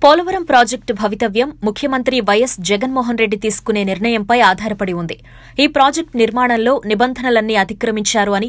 Polavaram project భవితవ్యం ముఖ్యమంత్రి YS Jaganmohan Reddy తీసుకునే నిర్ణయంపై ఆధారపడి ఉంది. ఈ ప్రాజెక్టు నిర్మాణంలో నిబంధనలన్నీ అతిక్రమించారు అని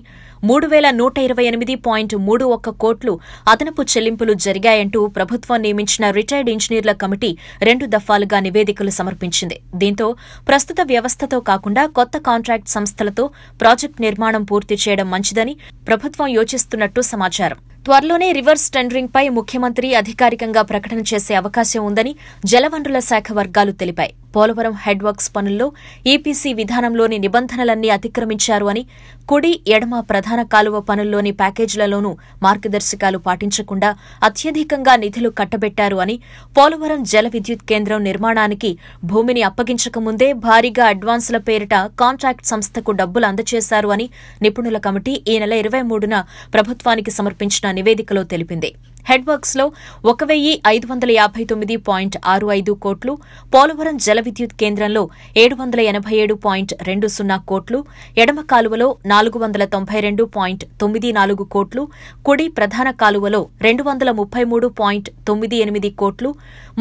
3128.31 కోట్లు అదనపు చెల్లింపులు జరిగాయంటూ ప్రభుత్వం నియమించిన రిటైర్డ్ ఇంజనీర్ల కమిటీ 2 దఫాలుగా నివేదికలు సమర్పించింది. దీంతో ప్రస్తుత వ్యవస్థతో కాకుండా కొత్త కాంట్రాక్ట్ సంస్థలతో ప్రాజెక్టు నిర్మాణం పూర్తి చేయడం మంచిదని ప్రభుత్వం యోచిస్తున్నట్టు సమాచారం. త్వరలోనే రివర్స్ టెండరింగ్పై ముఖ్యమంత్రి అధికారికంగా ప్రకటన చేసే అవకాశం ఉందని జలవనరుల శాఖ వర్గాలు తెలిపాయి. పోలవరం హెడ్ వర్క్స్ పనుల్లో ఈపీసీ విధానంలోని నిబంధనలన్నీ అతిక్రమించారు అని, కుడి ఎడమ ప్రధాన కాలువ పనుల్లోని ప్యాకేజీలలోనూ మార్గదర్శకాలు పాటించకుండా అత్యధికంగా నిధులు కట్టబెట్టారు అని, పోలవరం జల విద్యుత్ కేంద్రం నిర్మాణానికి భూమిని అప్పగించకముందే భారీగా అడ్వాన్సుల పేరిట కాంట్రాక్ట్ సంస్థకు డబ్బులు అందజేశారు అని నిపుణుల కమిటీ ఈ నెల 23న ప్రభుత్వానికి సమర్పించిన నివేదికలో తెలిపింది. హెడ్ వర్క్స్ లో 1559.65 కోట్లు, పోలవరం జల విద్యుత్ కేంద్రంలో 787.20 కోట్లు, ఎడమ కాలువలో 492.94 కోట్లు, కుడి ప్రధాన కాలువలో 233.98 కోట్లు,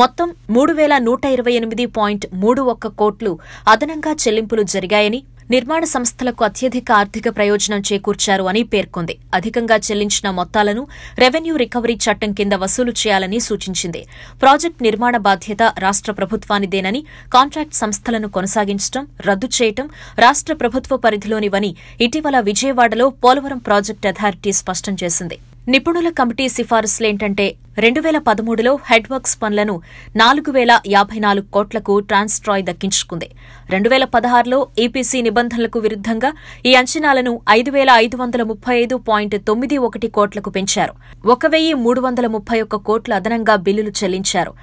మొత్తం 3128.31 కోట్లు అదనంగా చెల్లింపులు జరిగాయని, నిర్మాణ సంస్థలకు అత్యధిక ఆర్థిక ప్రయోజనం చేకూర్చారు అని పేర్కొంది. అధికంగా చెల్లించిన మొత్తాలను రెవెన్యూ రికవరీ చట్టం కింద వసూలు చేయాలని సూచించింది. ప్రాజెక్టు నిర్మాణ బాధ్యత రాష్ట్ర ప్రభుత్వానిదేనని, కాంట్రాక్ట్ సంస్థలను కొనసాగించడం, రద్దు చేయడం రాష్ట్ర ప్రభుత్వ పరిధిలోనివని ఇటీవల విజయవాడలో పోలవరం ప్రాజెక్టు అథారిటీ స్పష్టం చేసింది. నిపుణుల కమిటీ సిఫారసులేంటంటే 2013లో హెడ్ వర్క్స్ పనులను 4054 కోట్లకు ట్రాన్స్ట్రాయ్ దక్కించుకుంది. 2016లో ఈపీసీ నిబంధనలకు విరుద్ధంగా ఈ అంచనాలను 5535.91 కోట్లకు పెంచారు. 1331 కోట్ల అదనంగా బిల్లులు చెల్లించారు.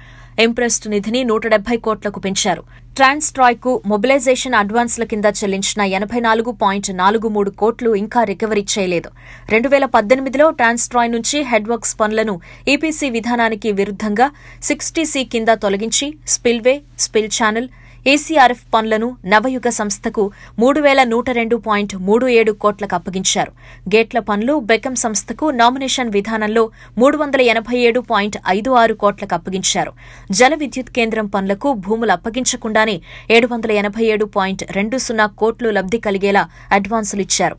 ఇంప్రెస్డ్ నిధిని 170 కోట్లకు పెంచారు. ట్రాన్స్ట్రాయ్కు మొబిలైజేషన్ అడ్వాన్స్ల కింద చెల్లించిన 84.43 కోట్లు ఇంకా రికవరీ చేయలేదు. 2018లో ట్రాన్స్ట్రాయ్ నుంచి హెడ్ వర్క్స్ పనులను ఈపీసీ విధానానికి విరుద్ధంగా 60C కింద తొలగించి స్పిల్వే, స్పిల్ ఛానల్, ఏసీఆర్ఎఫ్ పనులను నవయుగ సంస్థకు 3102.37 కోట్లకు అప్పగించారు. గేట్ల పనులు బెకం సంస్థకు నామినేషన్ విధానంలో 387.56 కోట్లకు అప్పగించారు. జల విద్యుత్ కేంద్రం పనులకు భూములు అప్పగించకుండానే 787.20 కోట్లు లబ్ది కలిగేలా అడ్వాన్సులిచ్చారు.